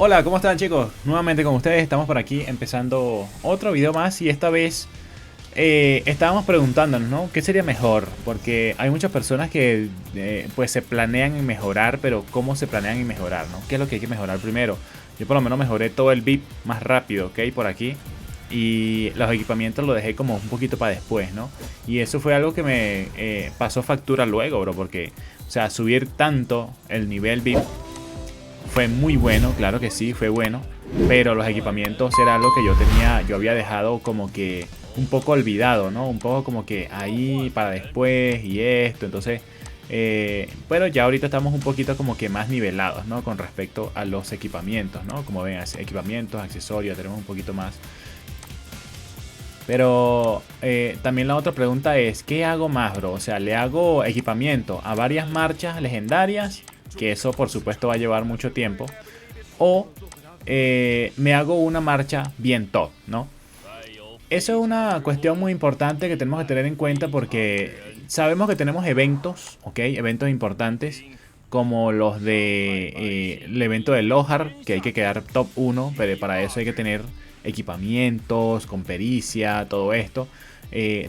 Hola, ¿cómo están chicos? Nuevamente con ustedes, estamos por aquí empezando otro video más y esta vez estábamos preguntándonos, ¿no? ¿Qué sería mejor? Porque hay muchas personas que pues se planean en mejorar, pero ¿cómo se planean en mejorar, no? ¿Qué es lo que hay que mejorar primero? Yo por lo menos mejoré todo el VIP más rápido, ¿ok? Por aquí. Y los equipamientos lo dejé como un poquito para después, ¿no? Y eso fue algo que me pasó factura luego, bro, porque, o sea, subir tanto el nivel VIP fue muy bueno, claro que sí, fue bueno. Pero los equipamientos era algo que yo había dejado como que un poco olvidado, ¿no? Un poco como que ahí para después y esto. Entonces, pero ya ahorita estamos un poquito como que más nivelados, ¿no? Con respecto a los equipamientos, ¿no? Como ven, equipamientos, accesorios, tenemos un poquito más. Pero también la otra pregunta es, ¿qué hago más, bro? O sea, ¿le hago equipamiento a varias marchas legendarias? Que eso por supuesto va a llevar mucho tiempo. O me hago una marcha bien top, ¿no? Eso es una cuestión muy importante que tenemos que tener en cuenta porque sabemos que tenemos eventos, ¿ok? Eventos importantes como los de el evento de Lohar, que hay que quedar top 1, pero para eso hay que tener equipamientos, con pericia, todo esto.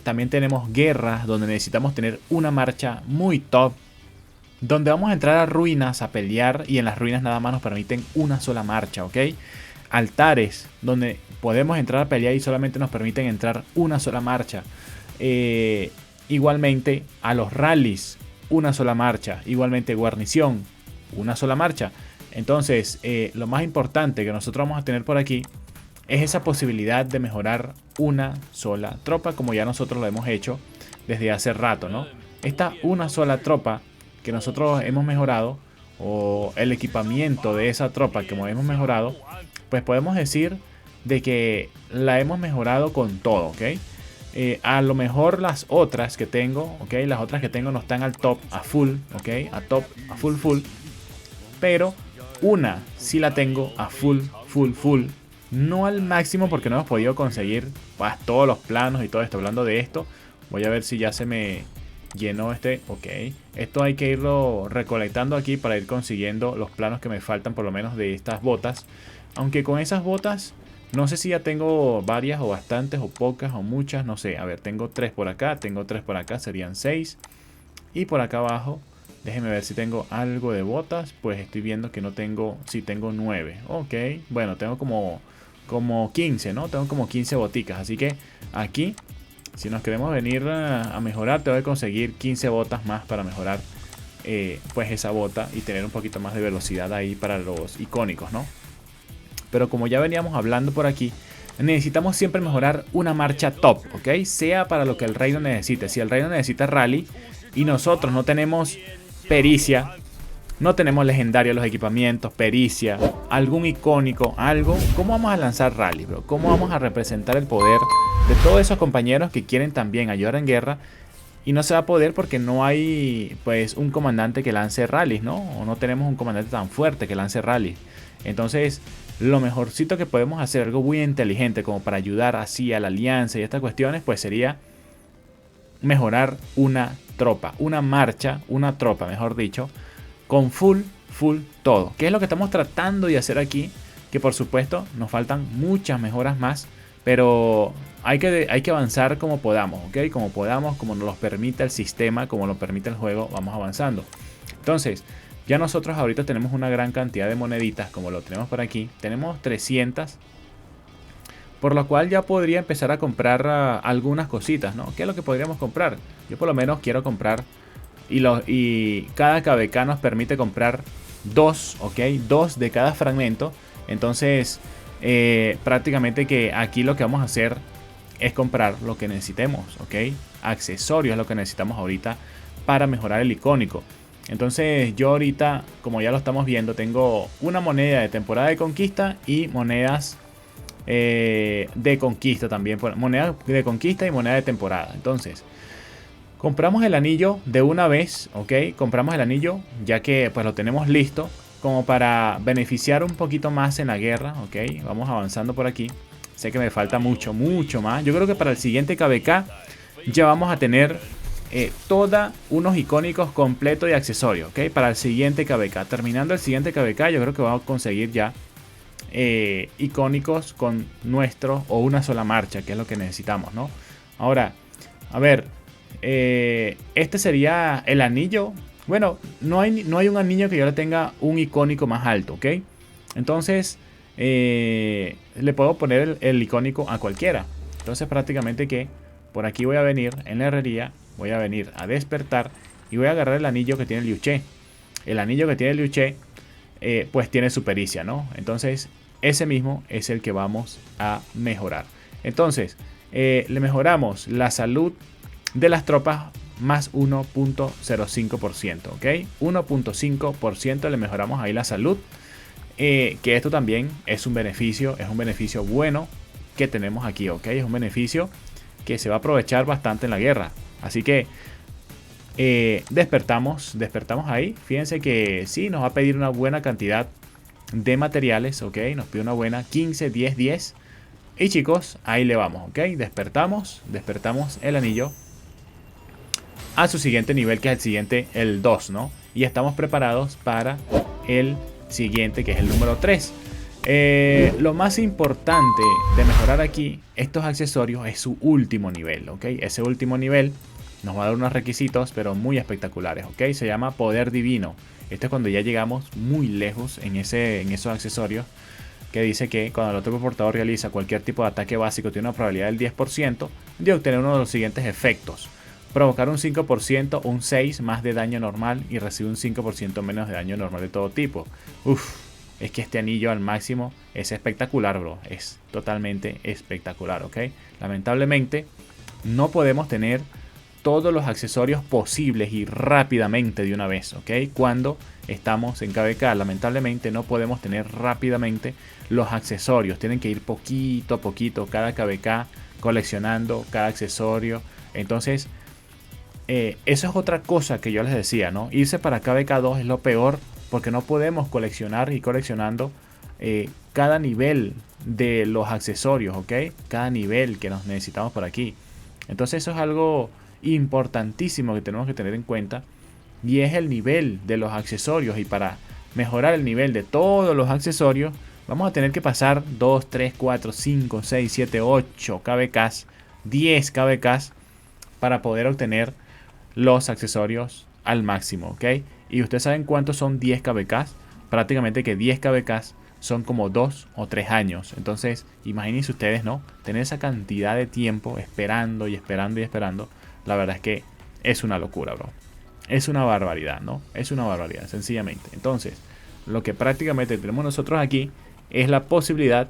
También tenemos guerras donde necesitamos tener una marcha muy top, donde vamos a entrar a ruinas a pelear y en las ruinas nada más nos permiten una sola marcha, ¿ok? Altares, donde podemos entrar a pelear y solamente nos permiten entrar una sola marcha. Igualmente a los rallies, una sola marcha. Igualmente guarnición, una sola marcha. Entonces, lo más importante que nosotros vamos a tener por aquí es esa posibilidad de mejorar una sola tropa, como ya nosotros lo hemos hecho desde hace rato, ¿no? Esta una sola tropa que nosotros hemos mejorado, o el equipamiento de esa tropa que hemos mejorado, pues podemos decir de que la hemos mejorado con todo, ¿ok? A lo mejor las otras que tengo, ¿ok? Las otras que tengo no están al top, a full, ¿ok? A top, a full, full. Pero una sí la tengo a full, full, full. No al máximo porque no hemos podido conseguir pues, todos los planos y todo esto. Hablando de esto, voy a ver si ya se me llenó este. Ok. Esto hay que irlo recolectando aquí para ir consiguiendo los planos que me faltan por lo menos de estas botas. Aunque con esas botas, no sé si ya tengo varias o bastantes o pocas o muchas. No sé. A ver, tengo 3 por acá, tengo 3 por acá, serían 6. Y por acá abajo, déjenme ver si tengo algo de botas. Pues estoy viendo que no tengo, sí tengo 9. Ok, bueno, tengo como 15, ¿no? Tengo como 15 boticas. Así que aquí, si nos queremos venir a mejorar, tengo que conseguir 15 botas más para mejorar pues esa bota y tener un poquito más de velocidad ahí para los icónicos, ¿no? Pero como ya veníamos hablando por aquí, necesitamos siempre mejorar una marcha top, ¿ok? Sea para lo que el reino necesite. Si el reino necesita rally y nosotros no tenemos pericia, no tenemos legendario los equipamientos, pericia, algún icónico, algo, ¿cómo vamos a lanzar rally, bro? ¿Cómo vamos a representar el poder de todos esos compañeros que quieren también ayudar en guerra? Y no se va a poder porque no hay pues un comandante que lance rallies, ¿no? O no tenemos un comandante tan fuerte que lance rallies. Entonces, lo mejorcito que podemos hacer, algo muy inteligente como para ayudar así a la alianza y estas cuestiones, pues sería mejorar una tropa, una marcha, una tropa, mejor dicho, con full todo. ¿Qué es lo que estamos tratando de hacer aquí? Que por supuesto nos faltan muchas mejoras más, pero hay que avanzar como podamos, ¿ok? Como podamos, como nos lo permita el sistema, como lo permite el juego, vamos avanzando. Entonces, ya nosotros ahorita tenemos una gran cantidad de moneditas, como lo tenemos por aquí. Tenemos 300, por lo cual ya podría empezar a comprar algunas cositas, ¿no? ¿Qué es lo que podríamos comprar? Yo por lo menos quiero comprar y cada KVK nos permite comprar 2, ¿ok? 2 de cada fragmento. Entonces, prácticamente que aquí lo que vamos a hacer es comprar lo que necesitemos, ¿ok? Accesorios es lo que necesitamos ahorita para mejorar el icónico. Entonces yo ahorita, como ya lo estamos viendo, tengo una moneda de temporada de conquista y monedas de conquista también. Moneda de conquista y moneda de temporada. Entonces, compramos el anillo de una vez, ¿ok? Compramos el anillo ya que pues lo tenemos listo como para beneficiar un poquito más en la guerra, ¿ok? Vamos avanzando por aquí. Sé que me falta mucho más. Yo creo que para el siguiente KVK ya vamos a tener toda unos icónicos completos de accesorios, ¿ok? Para el siguiente KVK. Terminando el siguiente KVK yo creo que vamos a conseguir ya icónicos con nuestro o una sola marcha, que es lo que necesitamos, ¿no? Ahora, a ver, este sería el anillo. Bueno, no hay un anillo que yo le tenga un icónico más alto, ¿ok? Entonces, le puedo poner el icónico a cualquiera. Entonces, prácticamente que por aquí voy a venir en la herrería, voy a venir a despertar y voy a agarrar el anillo que tiene Liu Che. El anillo que tiene Liu Che, pues tiene su pericia, ¿no? Entonces, ese mismo es el que vamos a mejorar. Entonces, le mejoramos la salud de las tropas más 1.05%, ¿ok? 1.5% le mejoramos ahí la salud. Que esto también es un beneficio bueno que tenemos aquí, ¿ok? Es un beneficio que se va a aprovechar bastante en la guerra. Así que despertamos ahí. Fíjense que sí, nos va a pedir una buena cantidad de materiales, ¿ok? Nos pide una buena 15, 10, 10. Y chicos, ahí le vamos, ¿ok? Despertamos el anillo a su siguiente nivel, que es el siguiente, el 2, ¿no? Y estamos preparados para el siguiente, que es el número 3. Lo más importante de mejorar aquí estos accesorios es su último nivel, ¿ok? Ese último nivel nos va a dar unos requisitos, pero muy espectaculares, ¿ok? Se llama Poder Divino. Esto es cuando ya llegamos muy lejos en esos accesorios, que dice que cuando el otro portador realiza cualquier tipo de ataque básico tiene una probabilidad del 10% de obtener uno de los siguientes efectos: provocar un 5% o un 6% más de daño normal y recibir un 5% menos de daño normal de todo tipo. Uff, es que este anillo al máximo es espectacular, bro. Es totalmente espectacular, ¿ok? Lamentablemente no podemos tener todos los accesorios posibles y rápidamente de una vez, ¿ok? Cuando estamos en KvK, lamentablemente no podemos tener rápidamente los accesorios. Tienen que ir poquito a poquito, cada KvK, coleccionando cada accesorio. Entonces, eso es otra cosa que yo les decía, ¿no? Irse para KvK 2 es lo peor, porque no podemos coleccionar y coleccionando cada nivel de los accesorios, ¿ok? Cada nivel que nos necesitamos por aquí. Entonces eso es algo importantísimo que tenemos que tener en cuenta, y es el nivel de los accesorios. Y para mejorar el nivel de todos los accesorios vamos a tener que pasar 2, 3, 4, 5, 6, 7, 8 KvKs, 10 KvKs para poder obtener los accesorios al máximo, ¿ok? Y ustedes saben cuántos son 10 KvKs. Prácticamente que 10 KvKs son como 2 o 3 años. Entonces imagínense ustedes, ¿no? Tener esa cantidad de tiempo esperando y esperando y esperando. La verdad es que es una locura, bro. Es una barbaridad, ¿no? Es una barbaridad, sencillamente. Entonces, lo que prácticamente tenemos nosotros aquí es la posibilidad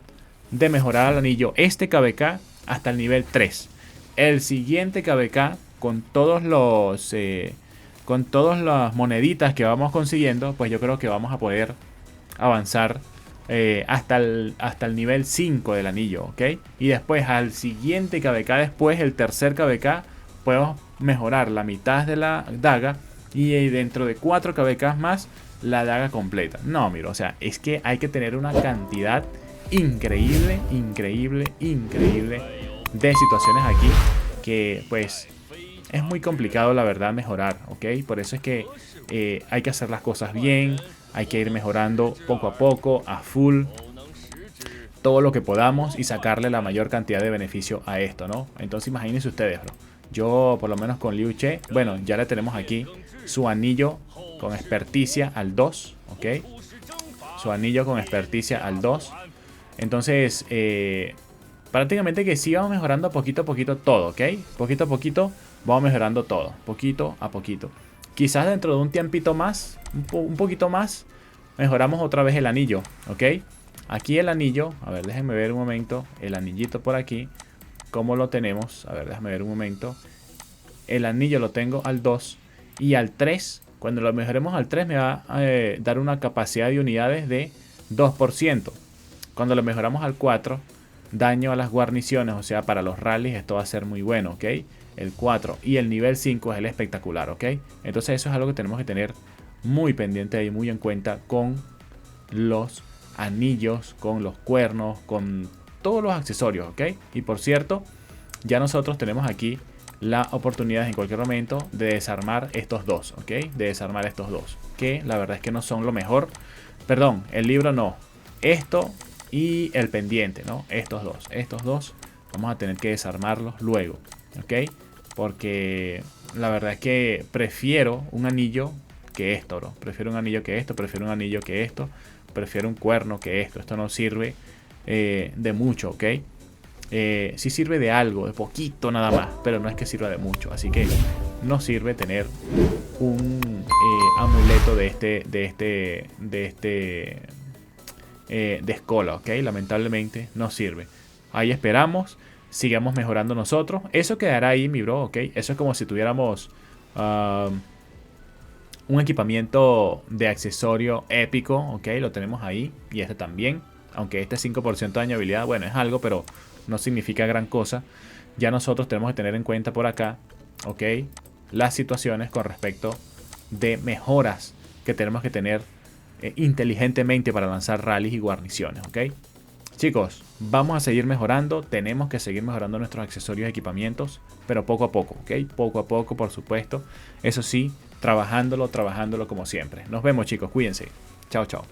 de mejorar al anillo este KvK hasta el nivel 3. El siguiente KvK, con todas las moneditas que vamos consiguiendo, pues yo creo que vamos a poder avanzar hasta el nivel 5 del anillo, ¿ok? Y después al siguiente KvK, después el tercer KvK, podemos mejorar la mitad de la daga, y dentro de 4 KvKs más la daga completa. No, mira, o sea, es que hay que tener una cantidad increíble de situaciones aquí que pues es muy complicado, la verdad, mejorar, ¿ok? Por eso es que hay que hacer las cosas bien, hay que ir mejorando poco a poco, a full, todo lo que podamos y sacarle la mayor cantidad de beneficio a esto, ¿no? Entonces imagínense ustedes, bro. Yo, por lo menos con Liu Che, bueno, ya le tenemos aquí su anillo con experticia al 2, ¿ok? Su anillo con experticia al 2. Entonces, prácticamente que sí vamos mejorando poquito a poquito todo, ¿ok? Poquito a poquito vamos mejorando todo, poquito a poquito. Quizás dentro de un tiempito más, un poquito más, mejoramos otra vez el anillo, ¿ok? Aquí el anillo, a ver, déjenme ver un momento, el anillito por aquí. ¿Cómo lo tenemos? A ver, déjame ver un momento. El anillo lo tengo al 2 y al 3. Cuando lo mejoremos al 3 me va a dar una capacidad de unidades de 2%. Cuando lo mejoramos al 4, daño a las guarniciones, o sea, para los rallies esto va a ser muy bueno, ¿ok? El 4 y el nivel 5 es el espectacular, ¿ok? Entonces eso es algo que tenemos que tener muy pendiente y muy en cuenta con los anillos, con los cuernos, con todos los accesorios, ¿ok? Y por cierto, ya nosotros tenemos aquí la oportunidad en cualquier momento de desarmar estos dos, ¿ok? De desarmar estos dos, que la verdad es que no son lo mejor. Perdón, el libro no. Esto y el pendiente, ¿no? Estos dos vamos a tener que desarmarlos luego, ¿ok? Porque la verdad es que prefiero un anillo que esto, bro. Prefiero un anillo que esto, prefiero un anillo que esto, prefiero un cuerno que esto. Esto no sirve de mucho, ¿ok? Sí sirve de algo, de poquito nada más, pero no es que sirva de mucho. Así que no sirve tener un amuleto de escola, ¿ok? Lamentablemente no sirve. Ahí esperamos, sigamos mejorando nosotros. Eso quedará ahí, mi bro, ¿ok? Eso es como si tuviéramos un equipamiento de accesorio épico, ¿ok? Lo tenemos ahí y este también. Aunque este 5% de dañabilidad, bueno, es algo, pero no significa gran cosa. Ya nosotros tenemos que tener en cuenta por acá, ¿ok? Las situaciones con respecto de mejoras que tenemos que tener inteligentemente para lanzar rallies y guarniciones, ¿ok? Chicos, vamos a seguir mejorando, tenemos que seguir mejorando nuestros accesorios y equipamientos, pero poco a poco, ¿ok? Poco a poco, por supuesto. Eso sí, trabajándolo como siempre. Nos vemos, chicos, cuídense. Chao, chao.